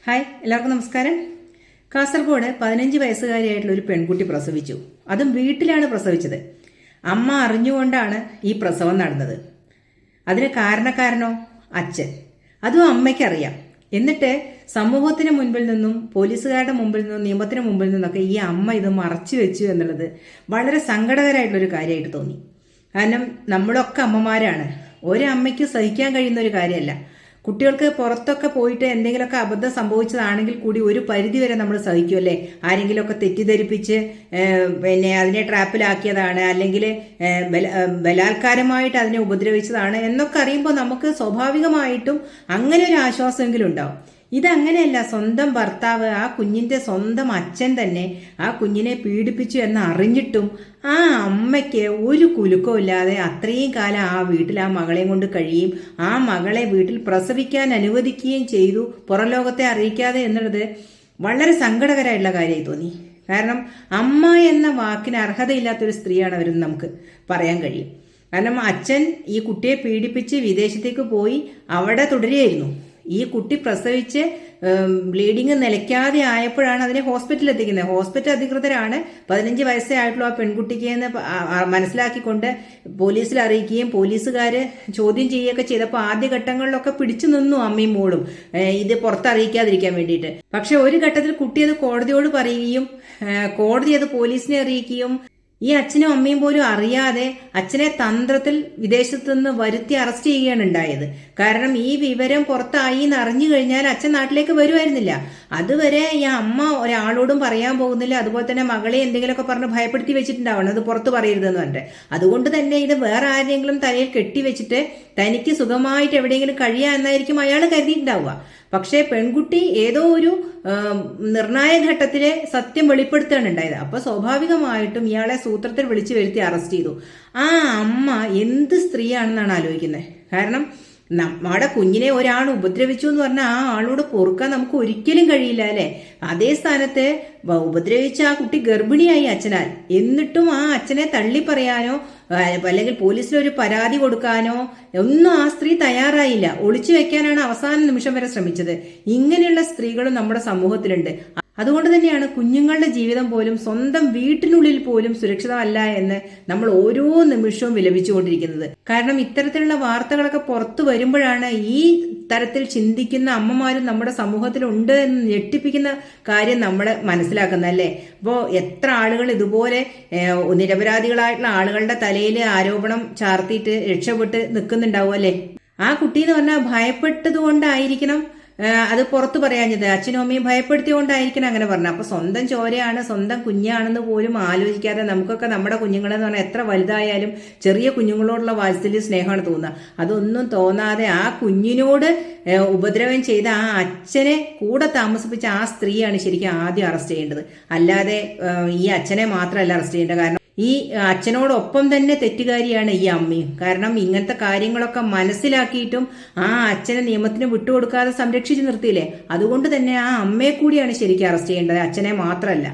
Hi, എല്ലാവർക്കും നമസ്കാരം. കാസർഗോഡ് 15 വയസ്സുകാരിയായിട്ടുള്ള ഒരു പെൺകുട്ടി പ്രസവിച്ചു. അതും വീട്ടിലാണ് പ്രസവിച്ചത്. അമ്മ അറിഞ്ഞുകൊണ്ടാണ് ഈ പ്രസവം നടന്നത്. അതിന് കാരണക്കാരനോ അച്ഛൻ. അതും അമ്മയ്ക്കറിയാം. എന്നിട്ട് സമൂഹത്തിന് മുൻപിൽ നിന്നും പോലീസുകാരുടെ മുമ്പിൽ നിന്നും നിയമത്തിന് മുമ്പിൽ നിന്നൊക്കെ ഈ അമ്മ ഇത് മറച്ചു വെച്ചു എന്നുള്ളത് വളരെ സങ്കടകരമായിട്ടുള്ളൊരു കാര്യമായിട്ട് തോന്നി. കാരണം നമ്മളൊക്കെ അമ്മമാരാണ്. ഒരമ്മയ്ക്ക് സഹിക്കാൻ കഴിയുന്ന ഒരു കാര്യമല്ല. കുട്ടികൾക്ക് പുറത്തൊക്കെ പോയിട്ട് എന്തെങ്കിലുമൊക്കെ അബദ്ധം സംഭവിച്ചതാണെങ്കിൽ കൂടി ഒരു പരിധി വരെ നമ്മൾ സഹിക്കുമല്ലേ. ആരെങ്കിലുമൊക്കെ തെറ്റിദ്ധരിപ്പിച്ച് പിന്നെ അതിനെ ട്രാപ്പിലാക്കിയതാണ്, അല്ലെങ്കിൽ ബലാത്കാരമായിട്ട് അതിനെ ഉപദ്രവിച്ചതാണ് എന്നൊക്കെ അറിയുമ്പോൾ നമുക്ക് സ്വാഭാവികമായിട്ടും അങ്ങനെ ഒരു ആശ്വാസമെങ്കിലും ഉണ്ടാവും. ഇതങ്ങനെയല്ല. സ്വന്തം ഭർത്താവ്, ആ കുഞ്ഞിന്റെ സ്വന്തം അച്ഛൻ തന്നെ ആ കുഞ്ഞിനെ പീഡിപ്പിച്ചു എന്ന് അറിഞ്ഞിട്ടും ആ അമ്മയ്ക്ക് ഒരു കുലുക്കവും ഇല്ലാതെ അത്രയും കാലം ആ വീട്ടിൽ ആ മകളെയും കൊണ്ട് കഴിയുകയും ആ മകളെ വീട്ടിൽ പ്രസവിക്കാൻ അനുവദിക്കുകയും ചെയ്തു, പുറം ലോകത്തെ അറിയിക്കാതെ എന്നുള്ളത് വളരെ സങ്കടകരമായിട്ടുള്ള കാര്യമായി തോന്നി. കാരണം അമ്മ എന്ന വാക്കിന് അർഹതയില്ലാത്തൊരു സ്ത്രീയാണ് അവരെന്ന് നമുക്ക് പറയാൻ കഴിയും. കാരണം അച്ഛൻ ഈ കുട്ടിയെ പീഡിപ്പിച്ച് വിദേശത്തേക്ക് പോയി അവിടെ തുടരുകയായിരുന്നു. ഈ കുട്ടി പ്രസവിച്ച് ബ്ലീഡിങ് നിലയ്ക്കാതെ ആയപ്പോഴാണ് അതിനെ ഹോസ്പിറ്റലിൽ എത്തിക്കുന്നത്. ഹോസ്പിറ്റൽ അധികൃതരാണ് 15 വയസ്സേ ആയിട്ടുള്ള ആ പെൺകുട്ടിക്ക് എന്ന് മനസ്സിലാക്കിക്കൊണ്ട് പോലീസിൽ അറിയിക്കുകയും പോലീസുകാർ ചോദ്യം ചെയ്യുകയൊക്കെ ചെയ്തപ്പോൾ ആദ്യഘട്ടങ്ങളിലൊക്കെ പിടിച്ചു നിന്നു അമ്മയും മോളും ഇത് പുറത്തറിയിക്കാതിരിക്കാൻ വേണ്ടിയിട്ട്. പക്ഷെ ഒരു ഘട്ടത്തിൽ കുട്ടി അത് കോടതിയോട് പറയുകയും കോടതി അത് പോലീസിനെ അറിയിക്കുകയും ഈ അച്ഛനും അമ്മയും പോലും അറിയാതെ അച്ഛനെ തന്ത്രത്തിൽ വിദേശത്തു നിന്ന് വരുത്തി അറസ്റ്റ് ചെയ്യുകയാണ് ഉണ്ടായത്. കാരണം ഈ വിവരം പുറത്തായി എന്ന് അറിഞ്ഞു കഴിഞ്ഞാൽ അച്ഛൻ നാട്ടിലേക്ക് വരുമായിരുന്നില്ല. അതുവരെ ഈ അമ്മ ഒരാളോടും പറയാൻ പോകുന്നില്ല. അതുപോലെ തന്നെ മകളെ എന്തെങ്കിലുമൊക്കെ പറഞ്ഞ് ഭയപ്പെടുത്തി വെച്ചിട്ടുണ്ടാവണം, അത് പുറത്ത് പറയരുതെന്ന് പറഞ്ഞിട്ട്. അതുകൊണ്ട് തന്നെ ഇത് വേറെ ആരെങ്കിലും തലയിൽ കെട്ടിവെച്ചിട്ട് തനിക്ക് സുഖമായിട്ട് എവിടെയെങ്കിലും കഴിയാ എന്നായിരിക്കും അയാൾ കരുതിയിട്ടുണ്ടാവുക. പക്ഷേ പെൺകുട്ടി ഏതോ ഒരു നിർണായക ഘട്ടത്തിലെ സത്യം വെളിപ്പെടുത്തുകയാണ് ഉണ്ടായത്. അപ്പൊ സ്വാഭാവികമായിട്ടും ഇയാളെ സൂത്രത്തിൽ വിളിച്ചു വരുത്തി അറസ്റ്റ് ചെയ്തു. ആ അമ്മ എന്ത് സ്ത്രീയാണെന്നാണ് ആലോചിക്കുന്നത്. കാരണം നമ്മുടെ കുഞ്ഞിനെ ഒരാൾ ഉപദ്രവിച്ചു എന്ന് പറഞ്ഞാൽ ആ ആളോട് പൊറുക്കാൻ നമുക്ക് ഒരിക്കലും കഴിയില്ല അല്ലെ. അതേ സ്ഥാനത്ത് ഉപദ്രവിച്ച ആ കുട്ടി ഗർഭിണിയായി അച്ഛനാൽ, എന്നിട്ടും ആ അച്ഛനെ തള്ളി പറയാനോ അല്ലെങ്കിൽ പോലീസിലൊരു പരാതി കൊടുക്കാനോ ഒന്നും ആ സ്ത്രീ തയ്യാറായില്ല. ഒളിച്ചു വെക്കാനാണ് അവസാന നിമിഷം വരെ ശ്രമിച്ചത്. ഇങ്ങനെയുള്ള സ്ത്രീകളും നമ്മുടെ സമൂഹത്തിലുണ്ട്. അതുകൊണ്ട് തന്നെയാണ് കുഞ്ഞുങ്ങളുടെ ജീവിതം പോലും സ്വന്തം വീട്ടിനുള്ളിൽ പോലും സുരക്ഷിതമല്ല എന്ന് നമ്മൾ ഓരോ നിമിഷവും വിലപിച്ചുകൊണ്ടിരിക്കുന്നത്. കാരണം ഇത്തരത്തിലുള്ള വാർത്തകളൊക്കെ പുറത്തു വരുമ്പോഴാണ് ഈ തരത്തിൽ ചിന്തിക്കുന്ന അമ്മമാരും നമ്മുടെ സമൂഹത്തിലുണ്ട് എന്ന് ഞെട്ടിപ്പിക്കുന്ന കാര്യം നമ്മൾ മനസ്സിലാക്കുന്നത് അല്ലേ. അപ്പോൾ എത്ര ആളുകൾ ഇതുപോലെ നിരപരാധികളായിട്ടുള്ള ആളുകളുടെ തലയിൽ ആരോപണം ചാർത്തിയിട്ട് രക്ഷപ്പെട്ട് നിൽക്കുന്നുണ്ടാവും അല്ലേ. ആ കുട്ടി എന്ന് പറഞ്ഞാൽ ഭയപ്പെട്ടത് കൊണ്ടായിരിക്കണം അത് പുറത്തു പറയാഞ്ഞത്. അച്ഛനും അമ്മയും ഭയപ്പെടുത്തിയോണ്ടായിരിക്കണം അങ്ങനെ പറഞ്ഞത്. അപ്പൊ സ്വന്തം ചോരയാണ്, സ്വന്തം കുഞ്ഞാണെന്ന് പോലും ആലോചിക്കാതെ നമുക്കൊക്കെ നമ്മുടെ കുഞ്ഞുങ്ങളെന്ന് പറഞ്ഞാൽ എത്ര വലുതായാലും ചെറിയ കുഞ്ഞുങ്ങളോടുള്ള വാത്സല്യ സ്നേഹമാണ് തോന്നുക. അതൊന്നും തോന്നാതെ ആ കുഞ്ഞിനോട് ഉപദ്രവം ചെയ്ത ആ അച്ഛനെ കൂടെ താമസിപ്പിച്ച ആ സ്ത്രീയാണ് ശരിക്കും ആദ്യം അറസ്റ്റ് ചെയ്യേണ്ടത്. അല്ലാതെ ഈ അച്ഛനെ മാത്രമല്ല അറസ്റ്റ് ചെയ്യേണ്ടത്. കാരണം ഈ അച്ഛനോടൊപ്പം തന്നെ തെറ്റുകാരിയാണ് ഈ അമ്മയും. കാരണം ഇങ്ങനത്തെ കാര്യങ്ങളൊക്കെ മനസ്സിലാക്കിയിട്ടും ആ അച്ഛനെ നിയമത്തിന് വിട്ടുകൊടുക്കാതെ സംരക്ഷിച്ചു നിർത്തിയില്ലേ. അതുകൊണ്ട് തന്നെ ആ അമ്മയെ കൂടിയാണ് ശരിക്കും അറസ്റ്റ് ചെയ്യേണ്ടത്, അച്ഛനെ മാത്രമല്ല.